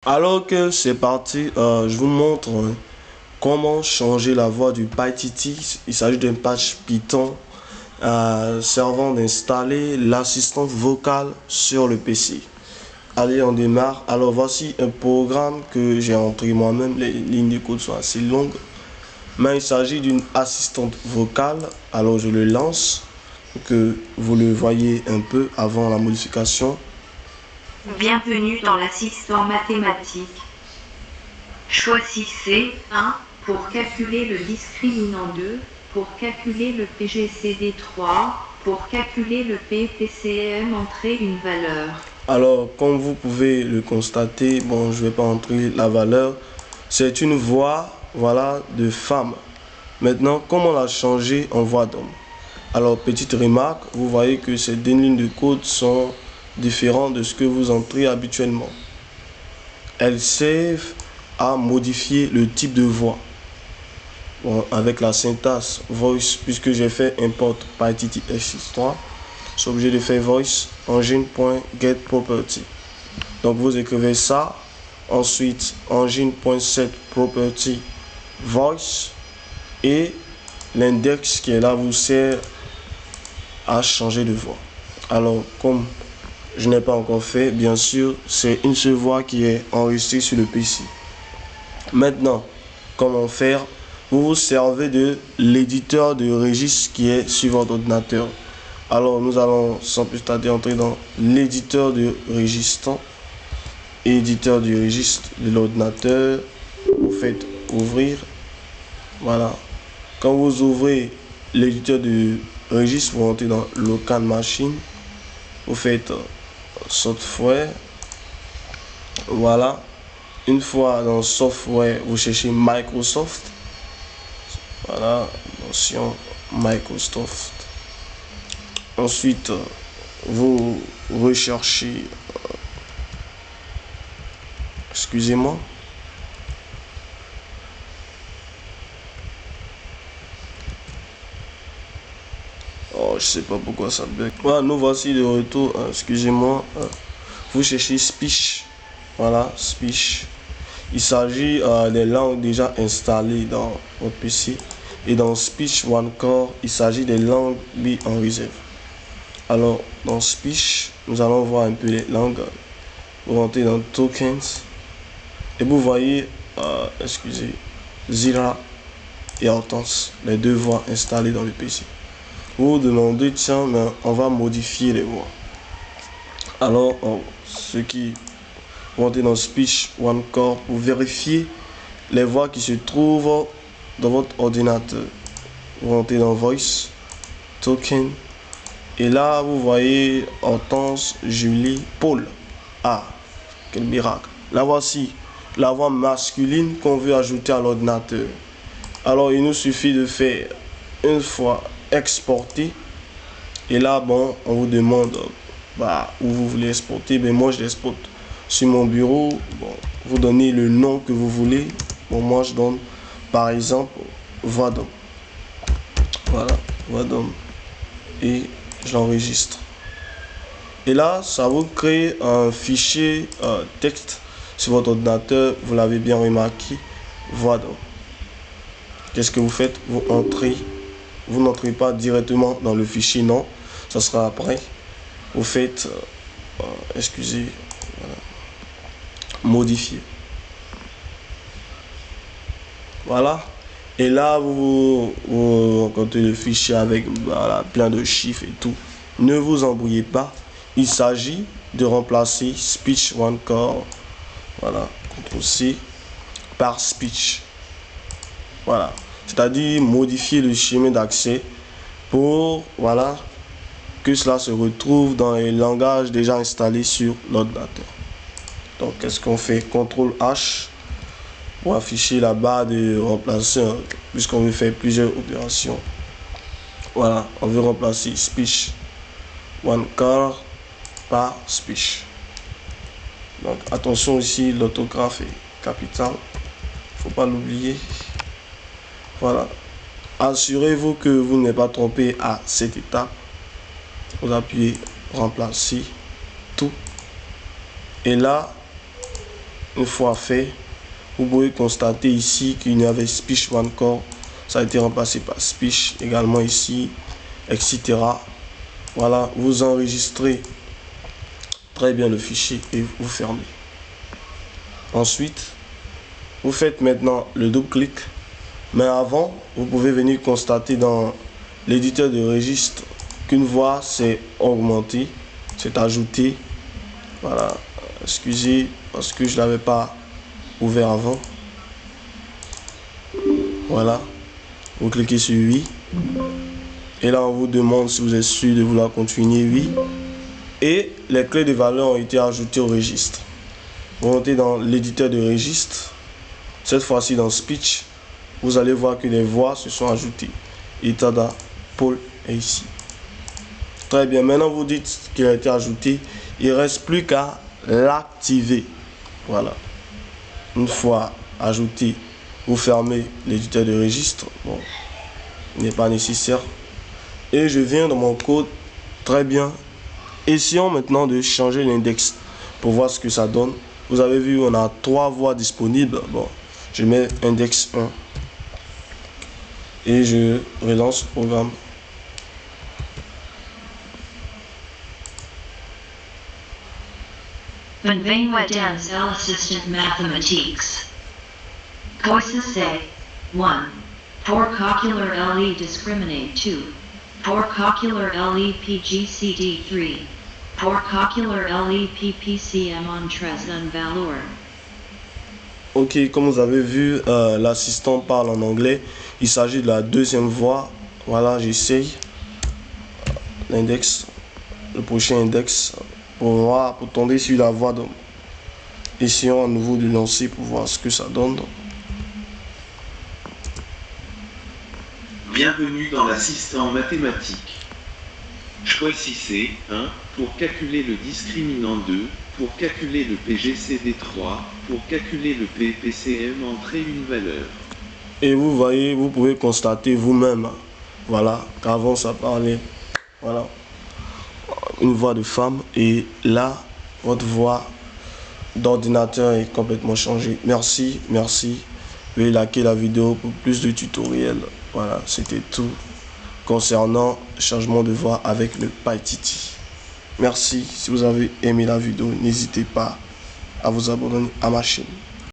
Alors que c'est parti, je vous montre comment changer la voix du PyTT. Il s'agit d'un patch Python servant d'installer l'assistante vocale sur le PC. Allez, on démarre. Alors voici un programme que j'ai entré moi-même. Les lignes de code sont assez longues, mais il s'agit d'une assistante vocale. Alors je le lance pour que vous le voyez un peu avant la modification. Bienvenue dans l'assistant mathématique. Choisissez 1 pour calculer le discriminant 2, pour calculer le PGCD 3, pour calculer le PPCM, entrez une valeur. Alors, comme vous pouvez le constater, bon, je vais pas entrer la valeur. C'est une voix, voilà, de femme. Maintenant, comment la changer en voix d'homme? Alors, petite remarque, vous voyez que ces deux lignes de code sont différentes de ce que vous entrez habituellement. Elles servent à modifier le type de voix. Bon, avec la syntaxe voice, puisque j'ai fait import PyTT x3, je suis obligé de faire voice engine.getProperty. Donc vous écrivez ça, ensuite engine.setProperty voice, et l'index qui est là vous sert à changer de voix. Alors comme je n'ai pas encore fait, bien sûr c'est une seule voix qui est enregistrée sur le PC. Maintenant, comment faire? Vous vous servez de l'éditeur de registre qui est sur votre ordinateur. Alors nous allons sans plus tarder entrer dans l'éditeur de registre. Éditeur du registre de l'ordinateur. Vous faites ouvrir. Voilà. Quand vous ouvrez l'éditeur de registre, vous rentrez dans local machine. Vous faites software. Voilà. Une fois dans software, vous cherchez Microsoft. Voilà, notion Microsoft. Ensuite, vous recherchez, excusez-moi, oh, je sais pas pourquoi ça bug. Voilà, nous voici de retour, excusez-moi, vous cherchez Speech, voilà, Speech. Il s'agit des langues déjà installées dans votre PC. Et dans Speech One Core, il s'agit des langues mis en réserve. Alors, dans Speech, nous allons voir un peu les langues. Vous rentrez dans Tokens. Et vous voyez, excusez, Zira et Hortense, les deux voix installées dans le PC. Vous vous demandez, tiens, mais on va modifier les voix. Alors, ce qui rentrez dans Speech One Core pour vérifier les voix qui se trouvent dans votre ordinateur. Vous rentrez dans Voice, Token, et là vous voyez Hortense, Julie, Paul. Ah, quel miracle! Là voici la voix masculine qu'on veut ajouter à l'ordinateur. Alors il nous suffit de faire une fois exporter, et là bon, on vous demande où vous voulez exporter. Ben moi je l'exporte sur mon bureau. Bon, vous donnez le nom que vous voulez. Bon, moi je donne par exemple voix d'homme. Voilà, voix d'homme, et j'enregistre. Et là ça vous crée un fichier texte sur votre ordinateur. Vous l'avez bien remarqué, voix d'homme. Qu'est-ce que vous faites? Vous entrez, vous n'entrez pas directement dans le fichier, non, ça sera après. Vous faites excusez, voilà, modifier. Voilà. Et là, vous rencontrez le fichier avec voilà, plein de chiffres et tout. Ne vous embrouillez pas. Il s'agit de remplacer Speech One Core, voilà, CTRL-C, par Speech. Voilà. C'est-à-dire modifier le schéma d'accès pour, voilà, que cela se retrouve dans les langages déjà installés sur l'ordinateur. Donc, qu'est-ce qu'on fait? CTRL-H. Pour afficher la barre de remplacer, puisqu'on veut faire plusieurs opérations. Voilà, on veut remplacer Speech One Core par Speech. Donc attention ici, l'autographe est capital, faut pas l'oublier. Voilà, assurez-vous que vous n'êtes pas trompé à cette étape. Vous appuyez remplacer tout, et là une fois fait, vous pouvez constater ici qu'il y avait speech one core, ça a été remplacé par speech également ici, etc. Voilà, vous enregistrez très bien le fichier et vous fermez. Ensuite, vous faites maintenant le double-clic. Mais avant, vous pouvez venir constater dans l'éditeur de registre qu'une voix s'est augmentée, s'est ajoutée. Voilà, excusez parce que je ne l'avais pas ouvert avant. Voilà, vous cliquez sur oui. Et là, on vous demande si vous êtes sûr de vouloir continuer, oui. Et les clés de valeur ont été ajoutées au registre. Vous montez dans l'éditeur de registre. Cette fois-ci dans speech, vous allez voir que les voix se sont ajoutées. Itada, Paul est ici. Très bien, maintenant vous dites qu'il a été ajouté. Il ne reste plus qu'à l'activer. Voilà. Une fois ajouté, vous fermez l'éditeur de registre. Bon, il n'est pas nécessaire. Et je viens dans mon code. Très bien. Essayons maintenant de changer l'index pour voir ce que ça donne. Vous avez vu, on a 3 voix disponibles. Bon, je mets index 1 et je relance le programme. Benvenue dans Assistant Mathematics. Courses say 1. For calcular LE discriminate 2. For calcular LE PGCD 3. For calcular LE PPCM on Tresnan Valor. Ok, comme vous avez vu, l'assistant parle en anglais. Il s'agit de la deuxième voix. Voilà, j'essaye l'index, le prochain index pour voir, pour tomber sur la voix. Donc, essayons à nouveau de lancer pour voir ce que ça donne. Bienvenue dans l'assistant mathématique. Choisissez 1 pour calculer le discriminant 2, pour calculer le PGCD 3, pour calculer le PPCM, entrer une valeur. Et vous voyez, vous pouvez constater vous-même, voilà, qu'avant ça parlait, voilà, une voix de femme, et là, votre voix d'ordinateur est complètement changée. Merci, merci. Veuillez liker la vidéo pour plus de tutoriels. Voilà, c'était tout concernant le changement de voix avec le PyTiti. Merci. Si vous avez aimé la vidéo, n'hésitez pas à vous abonner à ma chaîne.